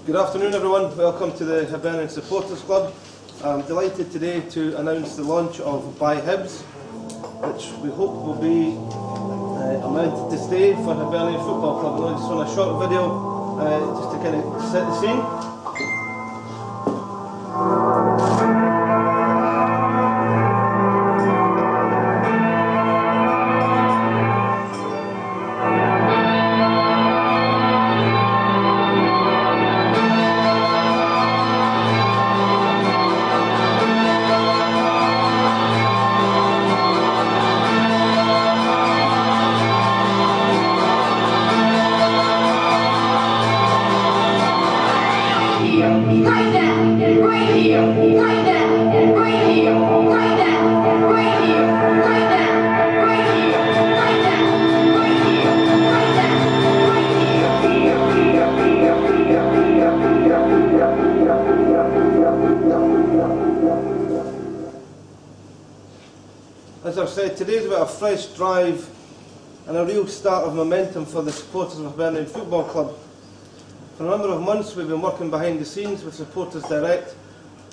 Good afternoon everyone, welcome to the Hibernian Supporters Club. I'm delighted today to announce the launch of By Hibs, which we hope will be a mount to stay for Hibernian Football Club. And I just want a short video just to kind of set the scene. As I've said, today's about a fresh drive and a real start of momentum for the supporters of Hibernian Football Club. For a number of months we've been working behind the scenes with Supporters Direct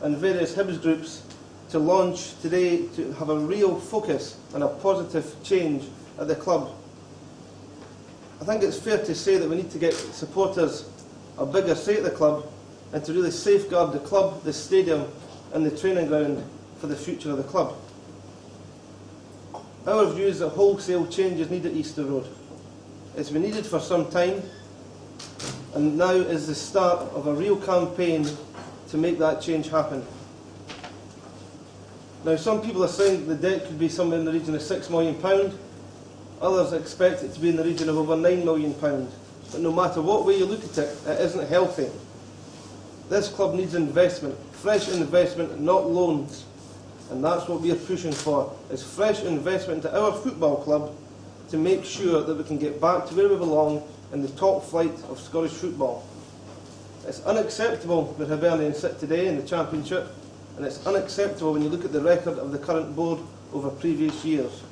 and various Hibs groups to launch today to have a real focus and a positive change at the club. I think it's fair to say that we need to get supporters a bigger say at the club and to really safeguard the club, the stadium and the training ground for the future of the club. Our view is that wholesale change is needed at Easter Road. It's been needed for some time, and now is the start of a real campaign to make that change happen. Now, some people are saying the debt could be somewhere in the region of £6 million. Others expect it to be in the region of over £9 million. But no matter what way you look at it, it isn't healthy. This club needs investment, fresh investment, not loans. And that's what we are pushing for, is fresh investment into our football club to make sure that we can get back to where we belong in the top flight of Scottish football. It's unacceptable where Hibernian sit today in the Championship, and it's unacceptable when you look at the record of the current board over previous years.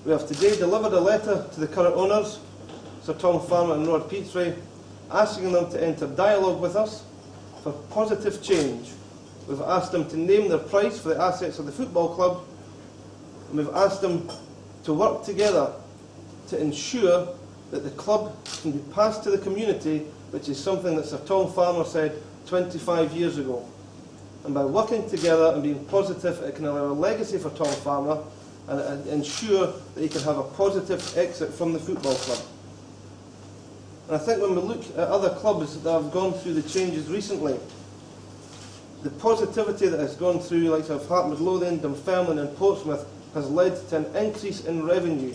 We have today delivered a letter to the current owners, Sir Tom Farmer and Rod Petrie, asking them to enter dialogue with us for positive change. We've asked them to name their price for the assets of the football club, and we've asked them to work together to ensure that the club can be passed to the community, which is something that Sir Tom Farmer said 25 years ago. And by working together and being positive, it can allow a legacy for Tom Farmer and ensure that he can have a positive exit from the football club. And I think when we look at other clubs that have gone through the changes recently, the positivity that has gone through, like of Hart Midlothian, Dunfermline and Portsmouth, has led to an increase in revenue.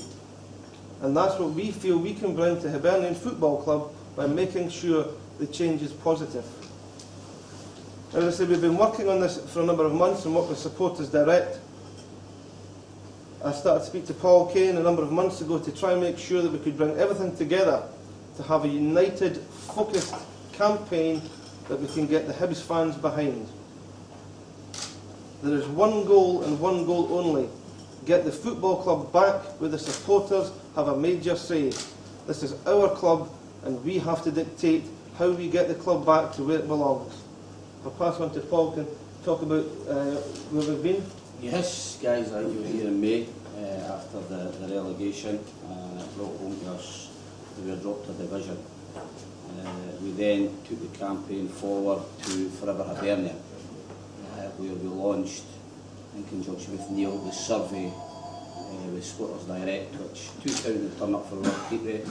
And that's what we feel we can bring to Hibernian Football Club by making sure the change is positive. As I said, we've been working on this for a number of months and worked with Supporters Direct. I started to speak to Paul Kane a number of months ago to try and make sure that we could bring everything together to have a united, focused campaign that we can get the Hibs fans behind. There is one goal and one goal only: get the football club back where the supporters have a major say. This is our club and we have to dictate how we get the club back to where it belongs. I'll pass on to Paul to talk about where we've been. Yes, guys, you were here in May after the relegation. It brought home to us that we were dropped a division. We then took the campaign forward to Forever Hibernian, where we launched, in conjunction with Neil, the survey with Supporters Direct, which 2,000 turned up for Rod Petrie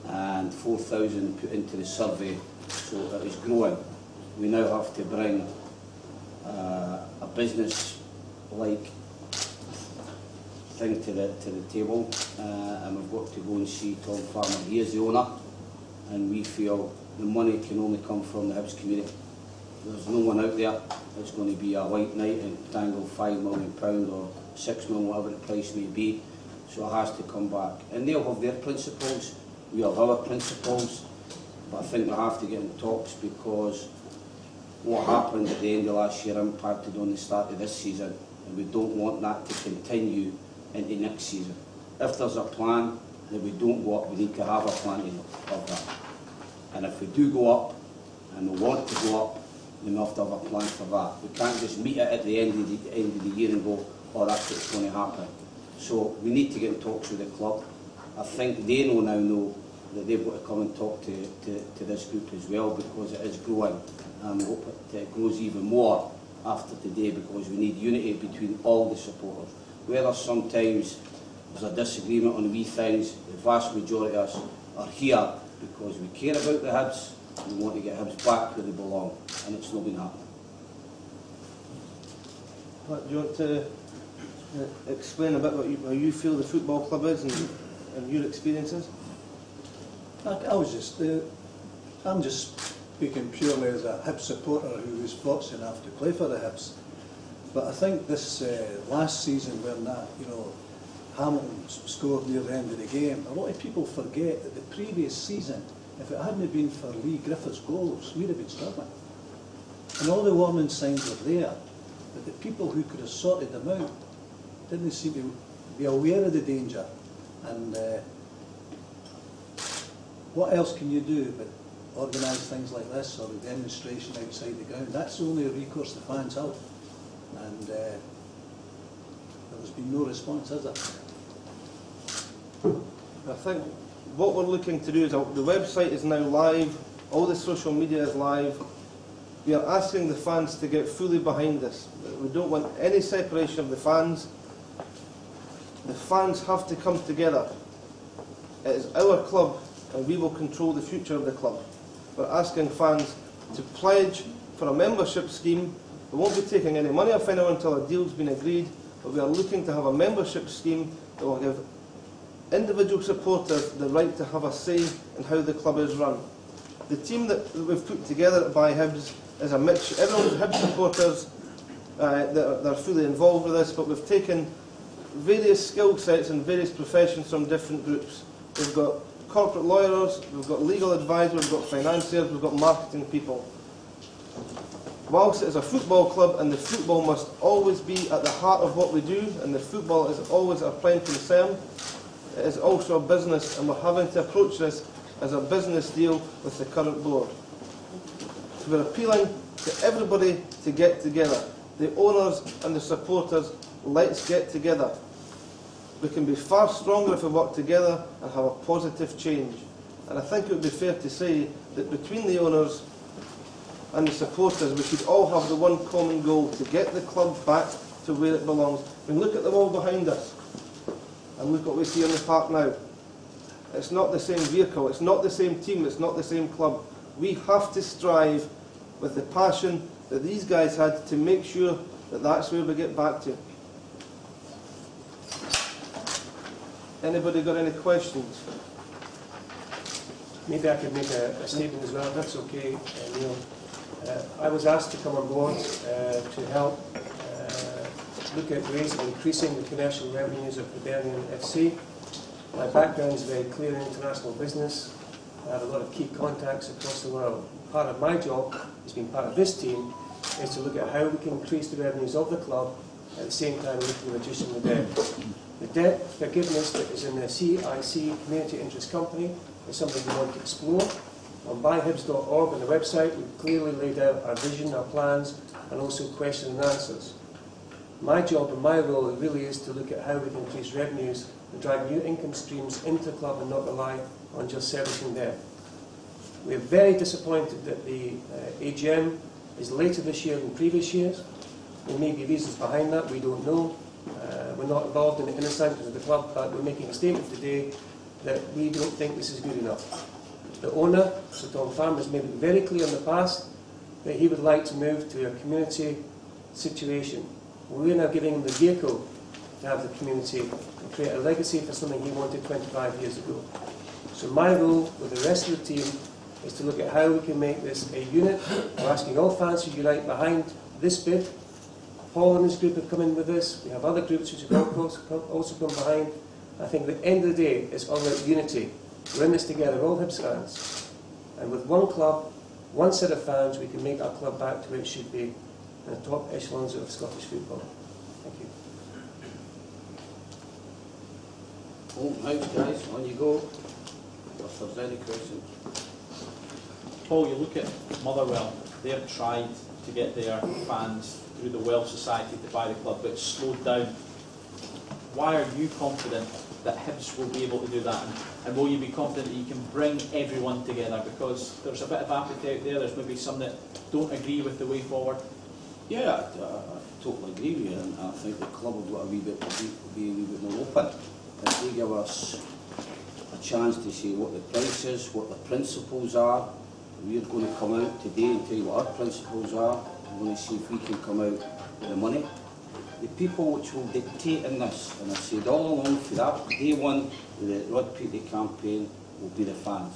and 4,000 put into the survey, so it was growing. We now have to bring a business-like thing to the table, and we've got to go and see Tom Farmer. He is the owner, and we feel the money can only come from the Hibs community. There's no one out there that's going to be a white knight and dangle £5 million or £6 million, whatever the price may be. So it has to come back. And they'll have their principles, we have our principles, but I think we have to get in talks, because what happened at the end of last year impacted on the start of this season, and we don't want that to continue into next season. If there's a plan that we don't go up, we need to have a plan of that. And if we do go up, and we want to go up, then we have to have a plan for that. We can't just meet it at the end of the year and go, oh, that's what's going to happen. So we need to get in talks with the club. I think they now that they've got to come and talk to this group as well, because it is growing, and we hope it grows even more after today, because we need unity between all the supporters. Whether sometimes there's a disagreement on wee things, the vast majority of us are here because we care about the Hibs, we want to get Hibs back where they belong, and it's not been happening. Do you want to explain a bit about how you feel the football club is and your experiences? I'm just speaking purely as a Hibs supporter who was fortunate enough to play for the Hibs. But I think this last season, when Hamilton scored near the end of the game, a lot of people forget that the previous season, if it hadn't been for Lee Griffiths' goals, we'd have been struggling. And all the warning signs were there, but the people who could have sorted them out didn't seem to be aware of the danger. And what else can you do but organise things like this, or a demonstration outside the ground? That's the only recourse the fans have. And there's been no response, has there? I think what we're looking to do is, the website is now live, all the social media is live. We are asking the fans to get fully behind this. We don't want any separation of the fans. The fans have to come together. It is our club, and we will control the future of the club. We're asking fans to pledge for a membership scheme. We won't be taking any money off anyone until a deal's been agreed, but we are looking to have a membership scheme that will give individual supporters the right to have a say in how the club is run. The team that we've put together by Hibs is a mix. Everyone's Hibs supporters that are fully involved with this, but we've taken various skill sets and various professions from different groups. We've got corporate lawyers, we've got legal advisors, we've got financiers, we've got marketing people. Whilst it is a football club, and the football must always be at the heart of what we do, and the football is always our prime concern, it is also a business, and we're having to approach this as a business deal with the current board. So we're appealing to everybody to get together. The owners and the supporters, let's get together. We can be far stronger if we work together and have a positive change. And I think it would be fair to say that between the owners and the supporters, we should all have the one common goal: to get the club back to where it belongs. I mean, look at the wall behind us, and look what we see in the park now. It's not the same vehicle, it's not the same team, it's not the same club. We have to strive with the passion that these guys had to make sure that that's where we get back to. Anybody got any questions? Maybe I could make a statement as well, if that's okay, Neil. I was asked to come on board to help look at ways of increasing the commercial revenues of Hibernian FC. My background is very clear in international business. I have a lot of key contacts across the world. Part of my job, as being part of this team, is to look at how we can increase the revenues of the club, at the same time looking at reducing the debt. The debt forgiveness that is in the CIC, Community Interest Company, is something we want to explore. On buyhibs.org on the website, we've clearly laid out our vision, our plans, and also questions and answers. My job and my role really is to look at how we can increase revenues and drive new income streams into the club and not rely on just servicing debt. We're very disappointed that the AGM is later this year than previous years. There may be reasons behind that, we don't know. We're not involved in the inner sanctums of the club, but we're making a statement today that we don't think this is good enough. The owner, Sir Tom Farmer, has made it very clear in the past that he would like to move to a community situation. We're now giving him the vehicle to have the community and create a legacy for something he wanted 25 years ago. So my role with the rest of the team is to look at how we can make this a unit. We're asking all fans to unite behind this bid. Paul and his group have come in with this. We have other groups which have also come behind. I think at the end of the day, it's all about unity. We're in this together, all Hibs fans. And with one club, one set of fans, we can make our club back to where it should be, in the top echelons of Scottish football. Thank you. Right, guys, on you go. If there's any questions. Paul, you look at Motherwell, they've tried to get their fans through the Welsh Society to buy the club, but it's slowed down. Why are you confident that Hibs will be able to do that? And will you be confident that you can bring everyone together? Because there's a bit of apathy out there, there's maybe some that don't agree with the way forward. Yeah, I totally agree with you, and I think the club will be a wee bit more open. If they give us a chance to see what the price is, what the principles are, we're going to come out today and tell you what our principles are. We're going to see if we can come out with the money. The people which will dictate in this, and I've said all along for that day one, the Rod Petey campaign, will be the fans.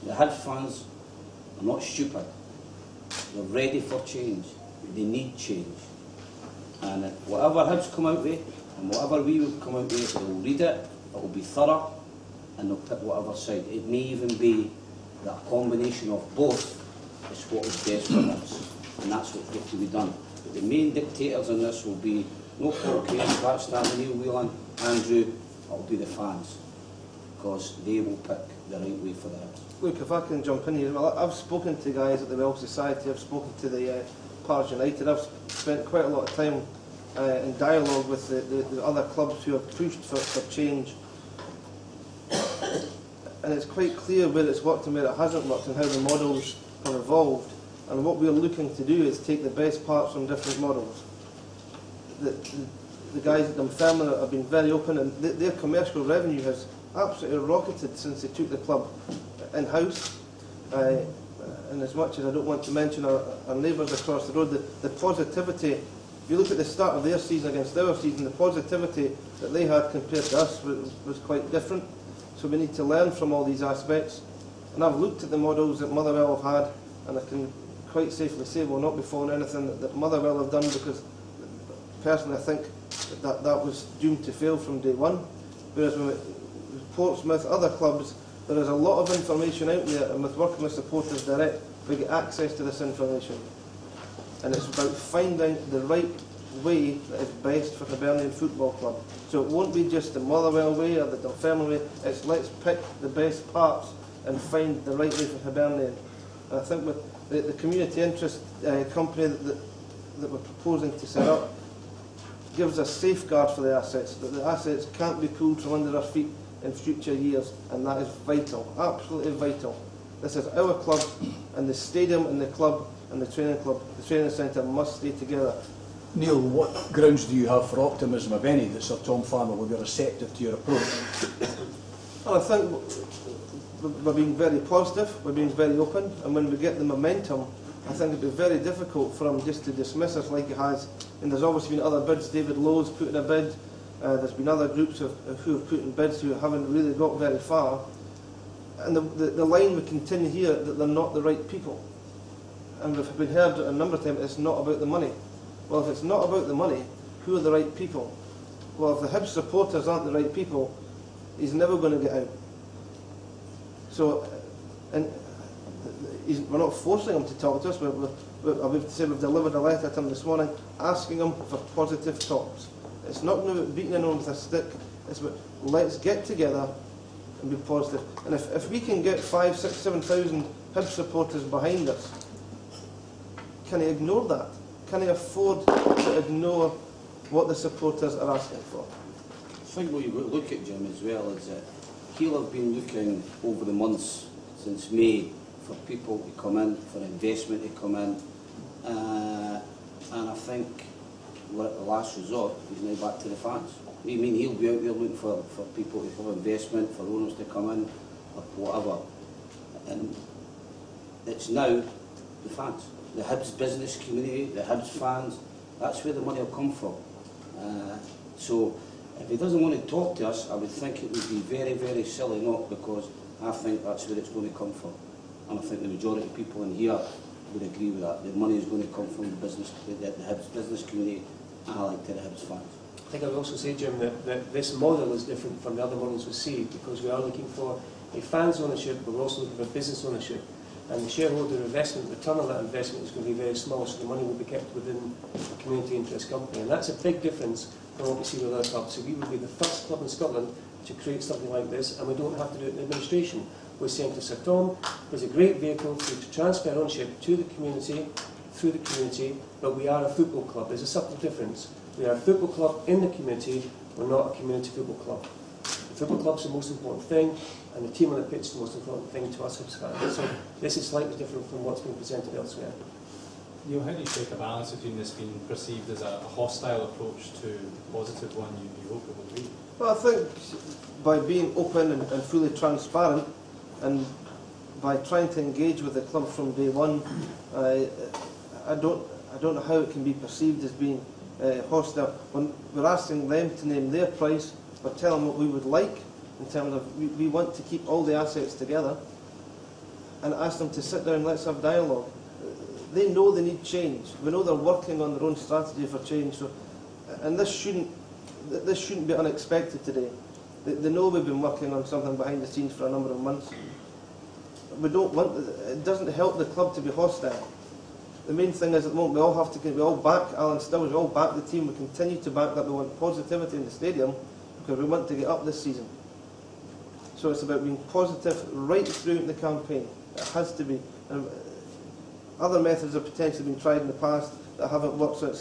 The Hibs fans are not stupid. They're ready for change. They need change. And whatever Hibs come out with, and whatever we will come out with, they'll read it, it will be thorough, and they'll pick whatever side. It may even be that a combination of both is what is best for us, and that's what's got to be done. But the main dictators in this will be no Paul Kane, Pat Stanley, Neil Whelan, Andrew. It will be the fans, because they will pick the right way for the Hibs. Look, if I can jump in here, well, I've spoken to guys at the Welsh Society, I've spoken to the Pars United, I've spent quite a lot of time in dialogue with the other clubs who have pushed for change. And it's quite clear where it's worked and where it hasn't worked and how the models have evolved. And what we're looking to do is take the best parts from different models. The guys at Dunfermline have been very open, and their commercial revenue has absolutely rocketed since they took the club in-house. And as much as I don't want to mention our neighbours across the road, the positivity, if you look at the start of their season against our season, the positivity that they had compared to us was quite different. So we need to learn from all these aspects. And I've looked at the models that Motherwell have had, and I can quite safely say we'll not be following anything that Motherwell have done, because personally I think that was doomed to fail from day one. Whereas with Portsmouth, other clubs, there is a lot of information out there, and with working with supporters direct, we get access to this information. And it's about finding the right way that is best for Hibernian Football Club. So it won't be just the Motherwell way or the Dunfermline way, it's let's pick the best parts and find the right way for Hibernian. And I think with the community interest company that we're proposing to set up gives a safeguard for the assets, that the assets can't be pulled from under our feet in future years, and that is vital, absolutely vital. This is our club, and the stadium and the club and the training centre must stay together. Neil, what grounds do you have for optimism, if any, that Sir Tom Farmer will be receptive to your approach? Well, I think we're being very positive, we're being very open, and when we get the momentum, I think it'd be very difficult for him just to dismiss us like he has. And there's obviously been other bids. David Lowe's put in a bid. There's been other groups who have put in bids who haven't really got very far. And the line would continue here that they're not the right people. And we've been heard a number of times, it's not about the money. Well, if it's not about the money, who are the right people? Well, if the Hibs supporters aren't the right people, he's never going to get out. So, and we're not forcing him to talk to us. We've delivered a letter to him this morning asking him for positive talks. It's not going to be beating anyone with a stick. It's about let's get together and be positive. And if we can get 5,000, 6,000, 7,000 Hibs supporters behind us, can he ignore that? Can he afford to ignore what the supporters are asking for? I think what you've got to look at, Jim, as well, is that he'll have been looking over the months since May for people to come in, for investment to come in, and I think we're at the last resort. He's now back to the fans. I mean, he'll be out there looking for people to have investment, for owners to come in, or whatever. And it's now the fans, the Hibs business community, the Hibs fans. That's where the money will come from. So if he doesn't want to talk to us, I would think it would be very, very silly not, because I think that's where it's going to come from. And I think the majority of people in here would agree with that. The money is going to come from the business, the Hibs business community, and I like to the Hibs fans. I think I would also say, Jim, that this model is different from the other models we see, because we are looking for a fans ownership, but we're also looking for business ownership. And the shareholder investment, return on that investment is going to be very small, so the money will be kept within the community interest company. And that's a big difference from what we see with other clubs. So we would be the first club in Scotland to create something like this, and we don't have to do it in administration. we're saying to Sir Tom, there's a great vehicle to transfer ownership to the community, through the community, but we are a football club. There's a subtle difference. We are a football club in the community, we're not a community football club. The football club's the most important thing, and the team on the pitch is the most important thing to us Hibs fans. So this is slightly different from what's been presented elsewhere. Neil, how do you take a balance between this being perceived as a hostile approach to the positive one you hope it will be? Well, I think by being open and fully transparent, and by trying to engage with the club from day one, I don't know how it can be perceived as being hostile. When we're asking them to name their price, we're telling them what we would like in terms of we want to keep all the assets together, and ask them to sit down and let's have dialogue. They know they need change. We know they're working on their own strategy for change. So, and this shouldn't be unexpected today. They know we've been working on something behind the scenes for a number of months. We don't want. It doesn't help the club to be hostile. The main thing is at the moment we all back Alan Stills, we all back the team. We continue to back that. We want positivity in the stadium because we want to get up this season. So it's about being positive right through the campaign. It has to be. And other methods have potentially been tried in the past that haven't worked. So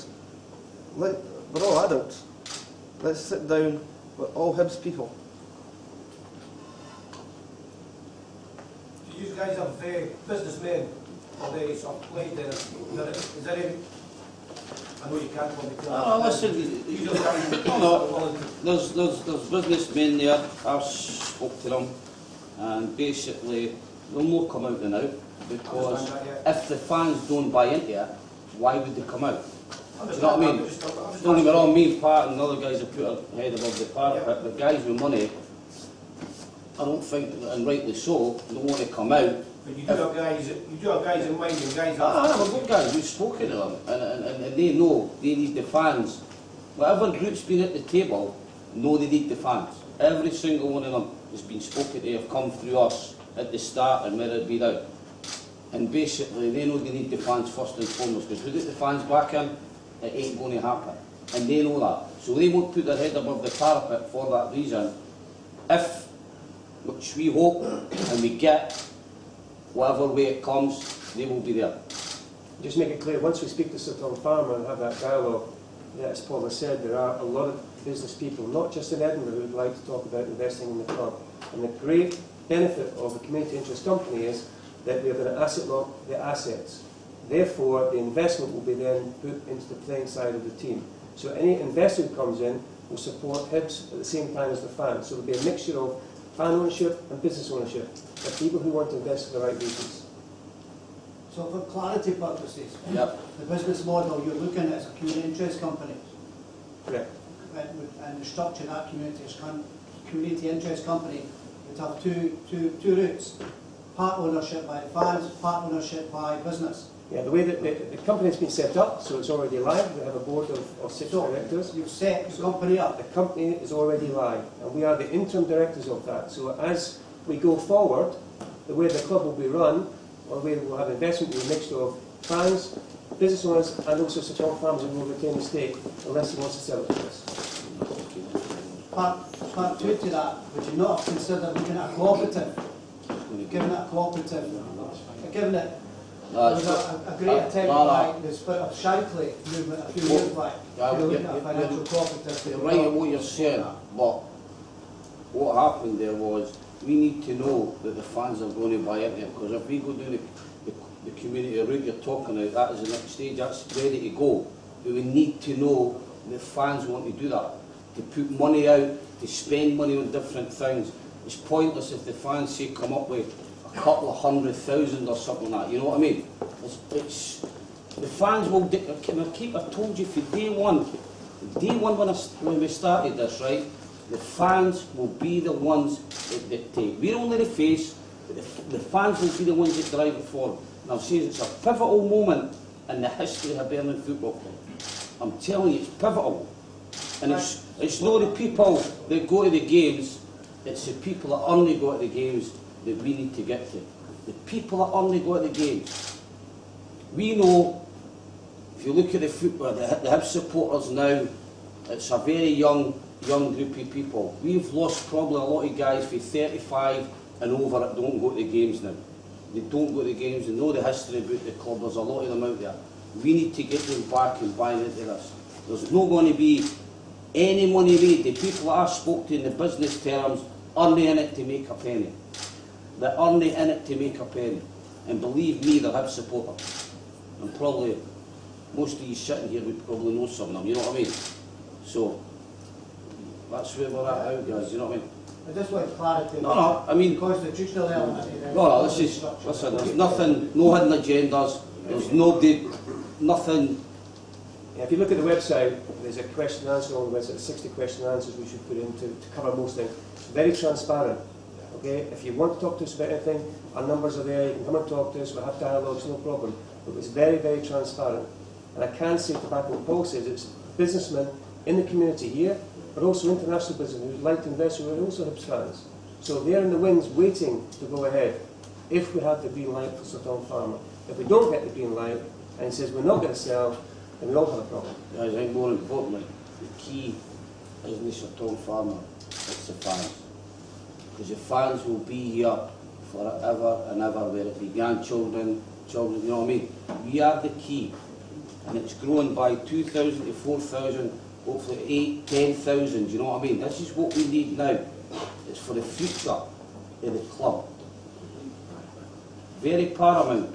we're all adults. Let's sit down. We're all Hibs people. You guys are businessmen, or they sort of played there. Is there any? I know you can't want to. Oh, listen, there's businessmen there. I've spoke to them, and basically they'll not come out and out because if the fans don't buy into it, why would they come out? Do you know what I mean? Don't get me wrong, me, Pat, and the other guys have put their head above the parapet. The guys with money, I don't think, and rightly so, don't want to come out. But you do have guys in mind, and guys. I've got guys who've spoken to them, and they know they need the fans. Whatever group's been at the table, know they need the fans. Every single one of them has been spoken to, have come through us at the start and where it been out. And basically, they know they need the fans first and foremost, because without the fans back in, it ain't going to happen. And they know that. So they won't put their head above the parapet for that reason. If, which we hope, and we get, whatever way it comes, they will be there. Just make it clear, once we speak to Sir Tom Farmer and have that dialogue, as Paul has said, there are a lot of business people, not just in Edinburgh, who would like to talk about investing in the club. And the great benefit of a community interest company is that we are going to asset lock the assets. Therefore, the investment will be then put into the playing side of the team. So any investor who comes in will support Hibs at the same time as the fans. So there will be a mixture of fan ownership and business ownership, of people who want to invest for the right reasons. So for clarity purposes, Yep. the business model you're looking at is a community interest company. Correct. And the structure of that community interest company would have two routes. Part ownership by the fans, part ownership by business. Yeah, the way that the company has been set up, so it's already live. We have a board of 6 directors. You've set the company up. The company is already live, and we are the interim directors of that. So as we go forward, the way the club will be run, or the way we'll have investment, will be a mixture of fans, business owners, and also Sir Tom Farmers who will retain the stake unless he wants to sell it to us. Part two to that, would you not have considered looking at a cooperative? Given it a cooperative, given it there was a great attempt by the spirit of Shankly movement a few years back. You're looking at a financial cooperative. You're right in what you're saying, but what happened there was we need to know that the fans are going to buy into it, because if we go down the community route you're talking about, that is the next stage, that's ready to go. But we need to know that fans want to do that, to put money out, to spend money on different things. It's pointless if the fans say come up with a couple of 100,000 or something like that, you know what I mean? The fans will, I told you from day one when we started this, right, the fans will be the ones that dictate. We're only the face, but the fans will be the ones that drive it forward. And I'm saying it's a pivotal moment in the history of Hibernian Football Club. I'm telling you, it's pivotal. And it's not the people that go to the games, it's the people that only go to the games that we need to get to. The people that only go to the games. We know, if you look at the football, the Hibs supporters now, it's a very young group of people. We've lost probably a lot of guys from 35 and over it don't go to the games now. They don't go to the games, they know the history about the club, there's a lot of them out there. We need to get them back and buy into this. There's not going to be any money made. The people I spoke to in the business terms aren't in it to make a penny. They're only in it to make a penny. And believe me, they'll have supporters. And probably, most of you sitting here would probably know some of them, you know what I mean? So, that's where we're at out, guys, you know what I mean? I just want clarity. No, I mean, Constitutional element. no, this is, listen, there's nothing, no hidden agendas, there's nothing. Yeah, if you look at the website, there's a question and answer on the website, 60 question and answers we should put in to cover most things. It's very transparent. Okay, if you want to talk to us about anything, our numbers are there, you can come and talk to us, we'll have dialogues, no problem. But it's very, very transparent. And I can say, to back what Paul says, it's businessmen in the community here, but also international businessmen who'd like to invest, who are also Hibs fans. So they're in the wings waiting to go ahead if we have the green light for Sir Tom Farmer. If we don't get the green light, and he says we're not going to sell, then we all have a problem. Guys, I think more importantly, the key isn't Sir Tom Farmer, it's the fans. Because the fans will be here forever and ever, whether it be grandchildren, children, you know what I mean? We are the key. And it's grown by 2,000 to 4,000, hopefully 8, 10,000, you know what I mean? This is what we need now. It's for the future of the club. Very paramount.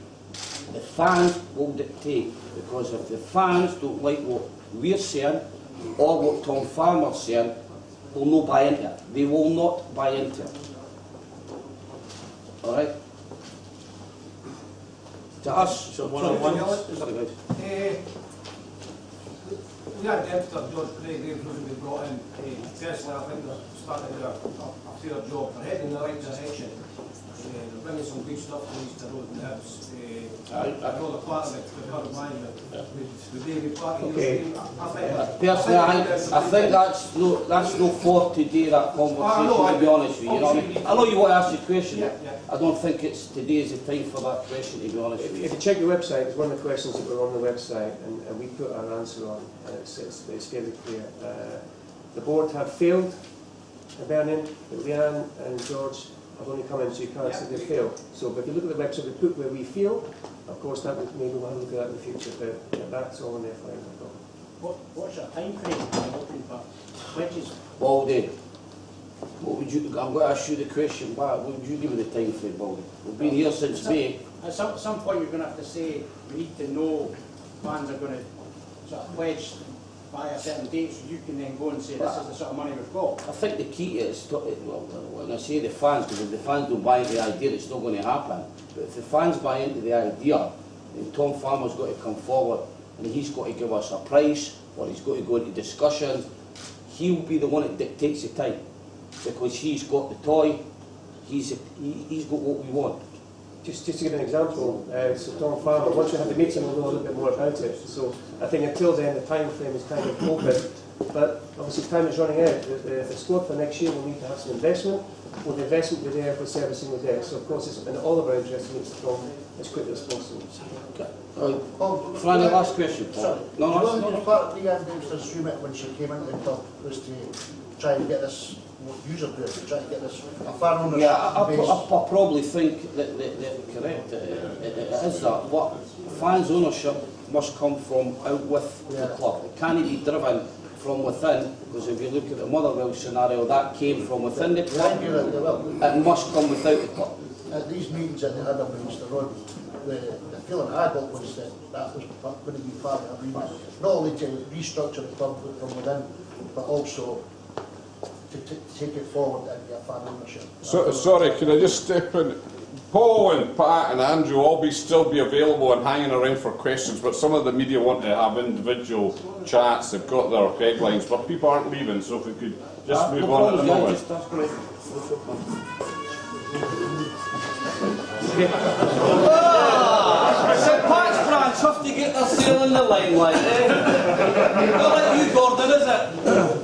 The fans will dictate, because if the fans don't like what we're saying, or what Tom Farmer's saying, they'll not buy into it. They will not buy into it. Alright? To us, So one-on-one. sorry guys. We had Dempster, George Craig, Graves wasn't been brought in. Personally, I think they're starting to do a fair job. They're heading in the right direction. They're bringing some good stuff to Easter Road and Hibs. I know they're part of it, the current management. With David Park, Okay. Personally, I think that's no for today, that conversation, to be honest with you. You know what I mean? I know you want to ask the question. I don't think it's today is the time for that question, to be honest with you. If you check the website, it's one of the questions that were on the website, and we put our answer on, and it's fairly clear. The board have failed Bernie, Leanne and George have only come in, so you can't say they failed. So if you look at the website, we put where we feel. Of course, that would maybe we'll have a look at that in the future, but that's all in there for you. What's your time frame you're looking for? Pledges? Baldy, what would you, I'm going to ask you the question, what would you give me the time frame, Baldy? We've been here since May. At some point you're going to have to say, we need to know fans are going to sort of pledge by a certain date, so you can then go and say, this is the sort of money we've got. I think the key is, well, when I say the fans, because if the fans don't buy into the idea, it's not going to happen. But if the fans buy into the idea, then Tom Farmer's got to come forward and he's got to give us a price, or he's got to go into discussions. He'll be the one that dictates the time, because he's got the toy, he's got what we want. Just to give an example, so Tom Farmer, once we have the meeting, we'll know a little bit more about it. So I think until then, the time frame is kind of open. But obviously, time is running out. The squad for next year will need to have some investment. Will the investment be there for servicing the debt? So of course, it's in all of our interests to meet the Tom as quickly as possible. Okay. Finally, last question. Sorry. No. Part of Leanne Dempster's remit when she came into the club was to try and get this user group, to try and get this a fan ownership base. I probably think that correct. It is that. What fans' ownership must come from out with the club. It can't be driven from within, because if you look at the Motherwell scenario, that came from within the club. It must come without the club. At these meetings at the other Easter Road, the feeling I got was that that was going to be part of the agreement, not only to restructure the club from within, but also to take it forward and get fan ownership. Sorry, can I just step in? Paul and Pat and Andrew all still be available and hanging around for questions, but some of the media want to have individual chats. They've got their deadlines, but people aren't leaving, so if we could just move on at the moment. St Pat's branch have to get their sale in the limelight. Not like you, Gordon, is it?